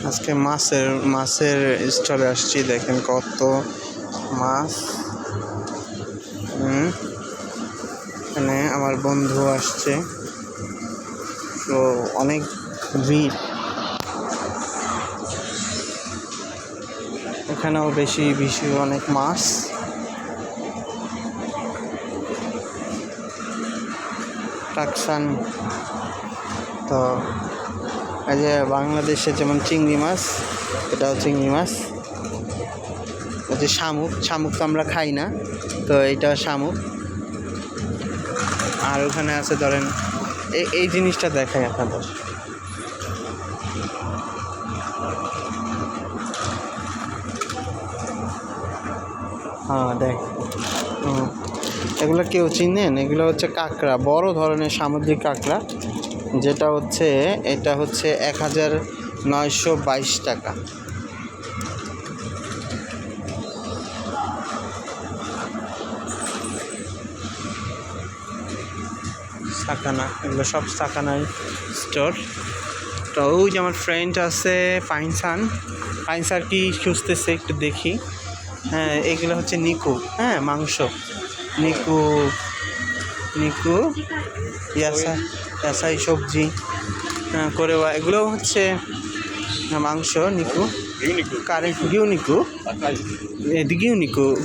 আজকে মাছের স্টলে আসছি, দেখেন কত মাছ। এখানে আমার বন্ধু আসছে, তো অনেক ভিড়। এখানেও বেশি অনেক মাছ। টাকসান তো এই যে বাংলাদেশে যেমন চিংড়ি মাছ, এটাও চিংড়ি মাছ। এই যে শামুক তো আমরা খাই না, তো এইটা শামুক। আর ওখানে আছে ধরেন এই জিনিসটা দেখাই আপনাদের। হ্যাঁ দেখ, এগুলো কেউ চিনেন? এগুলো হচ্ছে কাঁকড়া, বড় ধরনের সামুদ্রিক কাঁকড়া, যেটা হচ্ছে এটা হচ্ছে 1922 টাকা। সাকানা, এগুলো সব সাকানার স্টোর। তো ওই যে আমার ফ্রেন্ড আছে পাইনসার কি খুঁজতেছে, একটু দেখি। হ্যাঁ, এগুলো হচ্ছে নিকু, হ্যাঁ মাংস নিকু ইয়াসাই সবজি করে, এগুলো হচ্ছে মাংস। নিকু কারেন্ট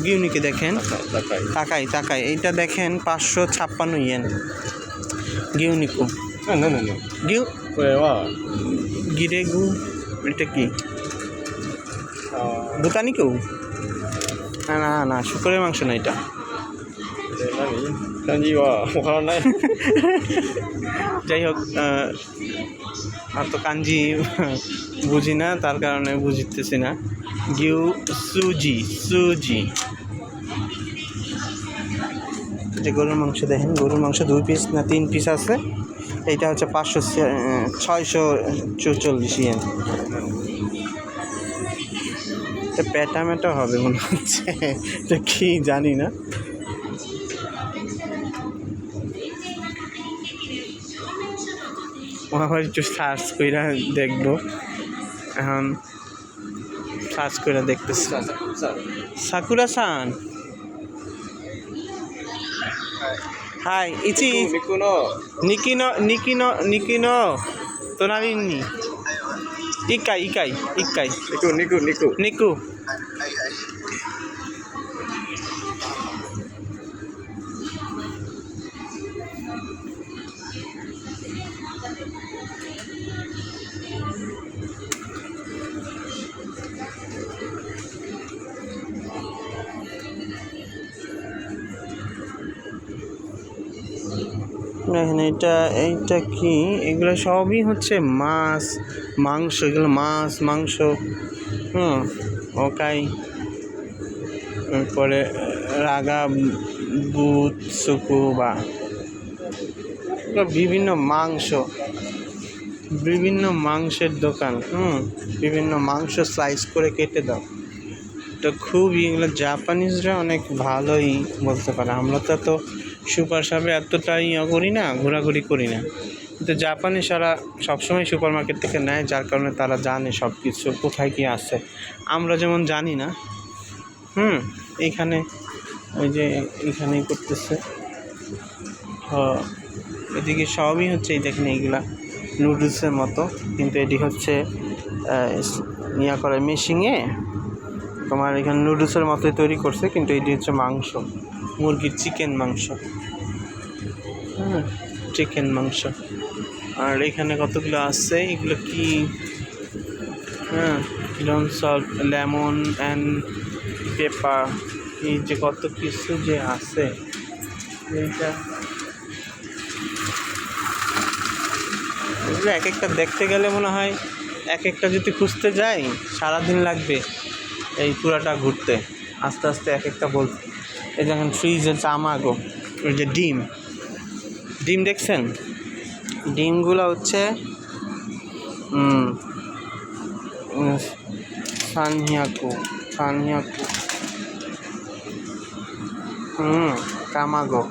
গিউনিকে দেখেন, তাকাই এইটা দেখেন 556 ইয়েন গিউনিকু। গিরেগু, এটা কি বুতানিকু? না শুকরের মাংস না এটা। যাই হোক, আর তো কাঞ্জি বুঝি না, তার কারণে বুঝতেছি না। সুজি যে গরুর মাংস দেখেন, গরুর মাংস 2 পিস না 3 পিস আছে। এইটা হচ্ছে 644 ইয়েন। পেটা হবে মনে হচ্ছে, এটা কি জানি না। আবার একটু সার্চ করে দেখবো, এখন সার্চ করে দেখতেছি। সাকুরা-সান, হাই ইচি নিকিনো তোনারিনি ইকাই নিকু। দেখেন এইটা কি, এগুলো সবই হচ্ছে মাংস, এগুলো মাংস। ওকাই, তারপরে রাগা বুট সুকুবা, বিভিন্ন মাংসের দোকান। বিভিন্ন মাংস স্লাইস করে কেটে দাও। তো খুবই এগুলো জাপানিজরা অনেক ভালোই বলতে পারে। আমরা তো সুপার শপে এতটাই ঘোরাঘুরি করি না, কিন্তু জাপানিজরা সবসময় সুপার মার্কেট থেকে নেয়, যার কারণে তারা জানে সব কিছু কোথায় কি আছে, আমরা যেমন জানি না। এইখানে ওই যে এইখানেই করতেছে। এদিকে সবই হচ্ছে, এই দেখেন এইগুলা নুডলসের মতো, কিন্তু এটি হচ্ছে করে মেশিনে তোমার এখানে নুডলসের মতোই তৈরি করছে, কিন্তু এটি হচ্ছে মাংস, মুরগির চিকেন মাংস। আর এখানে কতগুলো আছে, এগুলো কি সল্ট, লেমন অ্যান্ড পেপার, এই যে কত কিছু যে আছে। এইটা এগুলো এক একটা দেখতে গেলে মনে হয় এক একটা যদি খুঁজতে যাই সারাদিন লাগবে এই পুরাটা ঘুরতে। আস্তে আস্তে এক একটা বলতে। এই দেখেন ফ্রিজের চামাগো, ওই যে ডিম দেখছেন? ডিমগুলো হচ্ছে সানহিয়াকু কামাগো।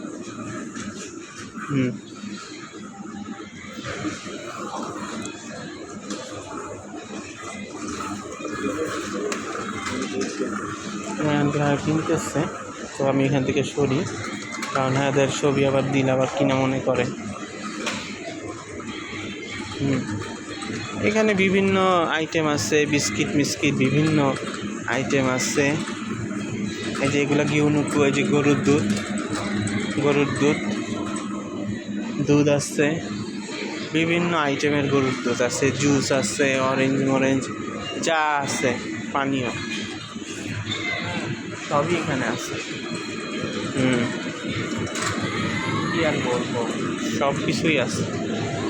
কিনতেছে, তো আমি এখান থেকে সরি, কারণ এদের ছবি আবার দিলে আবার কিনা মনে করে। এখানে বিভিন্ন আইটেম আছে, বিস্কিট মিস্কিট বিভিন্ন আইটেম আছে। এই যে এগুলো গিউনুকু, এই যে গরুর দুধ আছে, বিভিন্ন আইটেমের গরুর দুধ আছে, জুস আছে, অরেঞ্জ যা আছে পানীয় সবই এখানে আছে। কি আর বলবো, সব কিছুই আছে,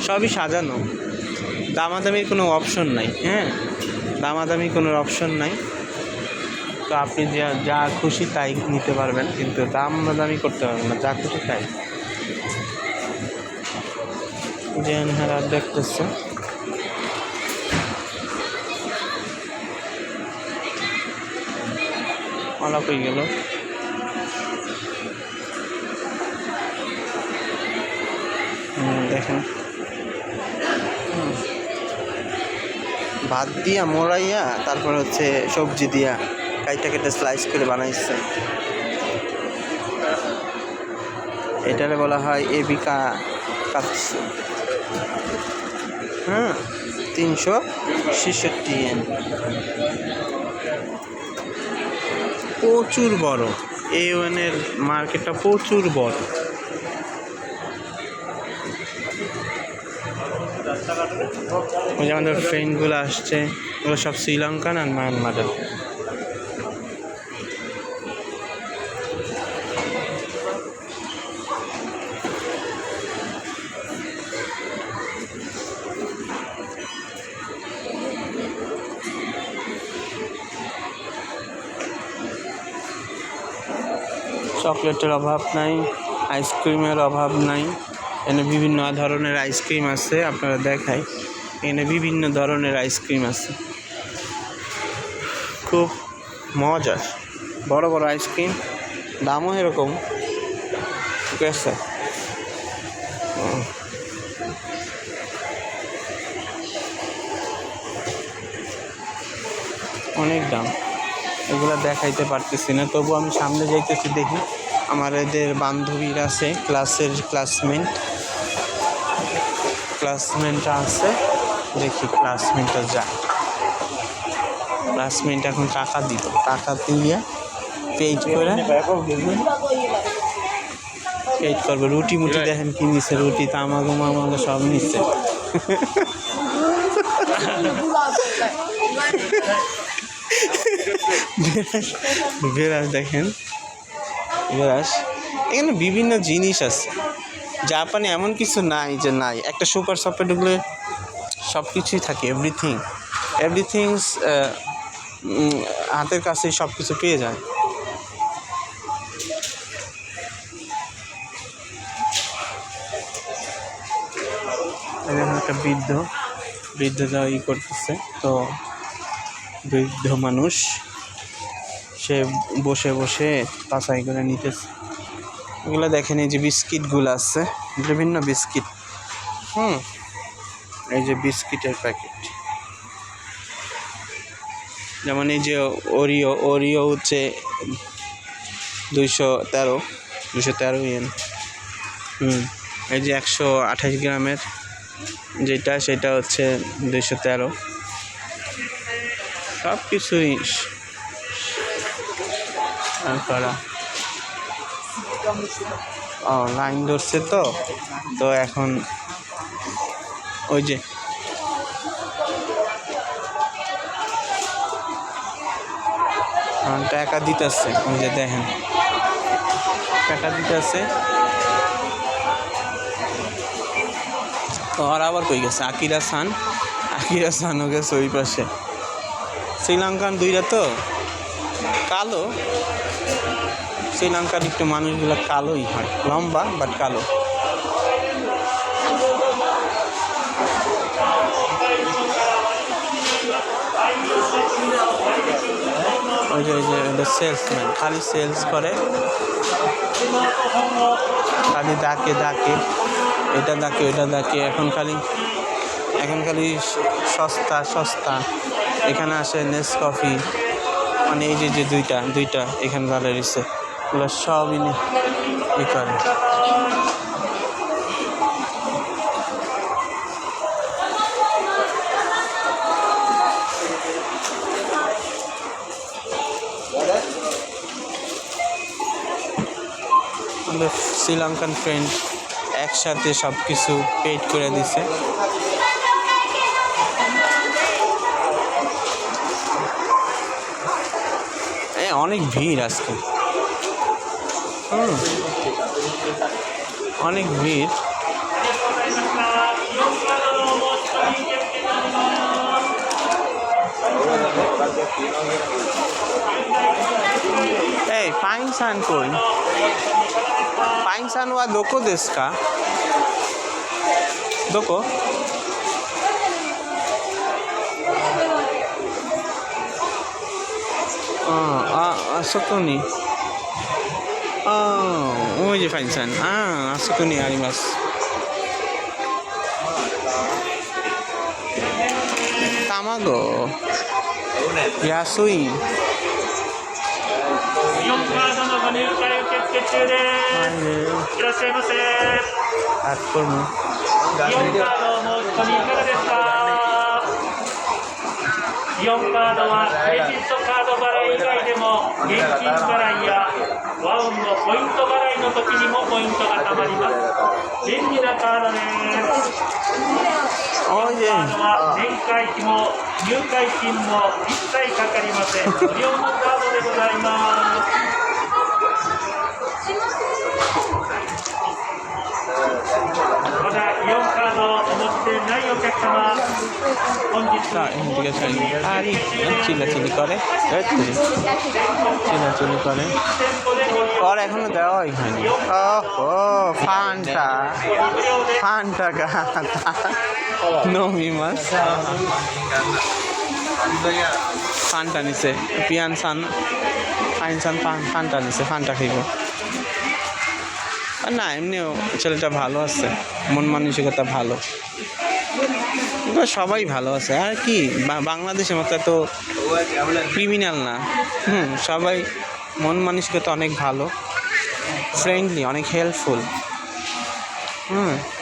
সবই সাজানো, দামাদামির কোনো অপশন নাই। হ্যাঁ, দামাদামির কোনো অপশন নাই, তো আপনি যা খুশি তাই নিতে পারবেন, কিন্তু দামাদামি করতে পারবেন না, যা খুশি তাই। যে হ্যাঁ দেখতেছে অলাপ হয়ে গেল। দেখেন ভাত দিয়া মোড়াইয়া, তারপর হচ্ছে সবজি দিয়া কেটে স্লাইস করে বানাইছে। এটারে বলা হয় এবিকা কাৎসু। 366 yen। প্রচুর বড়, A1-এর মার্কেটটা প্রচুর বড়। ওই যে আমাদের ফ্রেন্ডগুলো আসছে, ওগুলো সব শ্রীলঙ্কান আর মায়ানমারের। চকলেটের অভাব নাই, আইসক্রিমের অভাব নাই। এখানে বিভিন্ন ধরনের আইসক্রিম আছে, আপনারা দেখাই। এখানে বিভিন্ন ধরনের আইসক্রিম আছে, খুব মজার বড় বড় আইসক্রিম, দামও এরকম। ঠিক আছে, অনেক দাম, এগুলো দেখাইতে পারতেছি না, তবু আমি সামনে যাইতেছি। দেখি আমার এদের বান্ধবীরা আছে, ক্লাসের ক্লাসমেটটা আছে, দেখি ক্লাসমেটটা যায়। ক্লাসমেট এখন টাকা দিল, টাকা দিয়ে পেইড করবে। রুটি মুটি দেখেন কি নিচ্ছে, রুটি তামাগো মামাগো সব নিচ্ছে। বেরাস দেখেন, বেরাস। এখানে বিভিন্ন জিনিস আছে, জাপানে এমন কিছু নাই যে নাই। একটা সুপার শপে ঢুকলে সব কিছুই থাকে, এভরিথিংস হাতের কাছেই সব কিছু পেয়ে যায়। একটা বৃদ্ধ যা করতেছে, তো বৃদ্ধ মানুষ সে বসে বসে বাছাই করে নিতেছে। এগুলো দেখেন, এই যে বিস্কিটগুলো আছে, বিভিন্ন বিস্কিট। এই যে বিস্কিটের প্যাকেট, যেমন এই যে ওরিও হচ্ছে 213 ইয়েন। এই যে 128 গ্রামের যেটা, সেটা হচ্ছে 213। সব কিছুই করা। লাইন ধরছে, তো এখন ওই যে টাকা দিতেছে, ওই যে দেখেন টাকা দিতেছে। তো আর আবার কই গেছে আকিরা সানও গেছে ওই পাশে। শ্রীলঙ্কান দুইটা তো কালো, শ্রীলঙ্কার একটু মানুষগুলো কালোই হয়, লম্বা বাট কালো। ওই যে সেলসম্যান খালি সেলস করে, খালি ডাকে এটা ডাকে ওইটা ডাকে। এখন খালি সস্তা। এখানে আসে নেসকফি, মানে এই যে দুইটা এখানে দাঁড়িয়ে রয়েছে, এগুলো সবই ই করে। আমাদের শ্রীলঙ্কান ফ্রেন্ড একসাথে সব কিছু পেড করে দিছে। অনেক ভিড় আজকে, অনেক ভিড়।パインさん来い。パインさんはどこですか？どこ？あそこに。おいでパインさん。あそこにあります。卵。安い。イオンカードのご入会受付中です。いらっしゃいませ。これも。イオンカードお申し込みいかがですか？イオンカードはクレジットカード払い以外でも現金払いやワウンのポイント払いの時にもポイントがたまります。便利なカードです。イオンカードは年会費も入会金も一切かかりません。無料のカードでございます。まだイオンカードをお持ちでないお客様、本日চিল্লাচিল্লি করে, চিল্লাচিল্লি করে। আর এখনো দেওয়াই হয়নি। ফান্টা নমিমাস ফান্টা নিছে, পিয়ান সান ফাইন সান ফান্টা নিছে, ফান্টা খাইব। আর না, এমনিও ছেলেটা ভালো আছে, মন মানসিকতা ভালো, সবাই ভালো আছে। আর কি, বাংলাদেশের মতো এত ক্রিমিনাল না। সবাই মন মানসিকতা অনেক ভালো, ফ্রেন্ডলি, অনেক হেল্পফুল।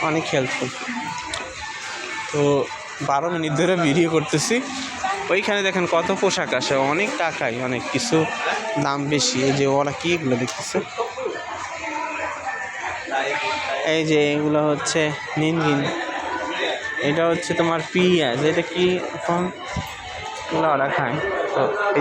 অনেক হেল্পফুল। তো 12 মিনিট ধরে ভিডিও করতেছি। ওইখানে দেখেন কত পোশাক আসে, অনেক টাকাই, অনেক কিছু দাম বেশি। এই যে ওরা কি এগুলো দেখতেছে, এই যে এগুলো হচ্ছে নিনগিন, এটা হচ্ছে তোমার পিঁয়াজ, এটা কি এখন ওরা খায়। তো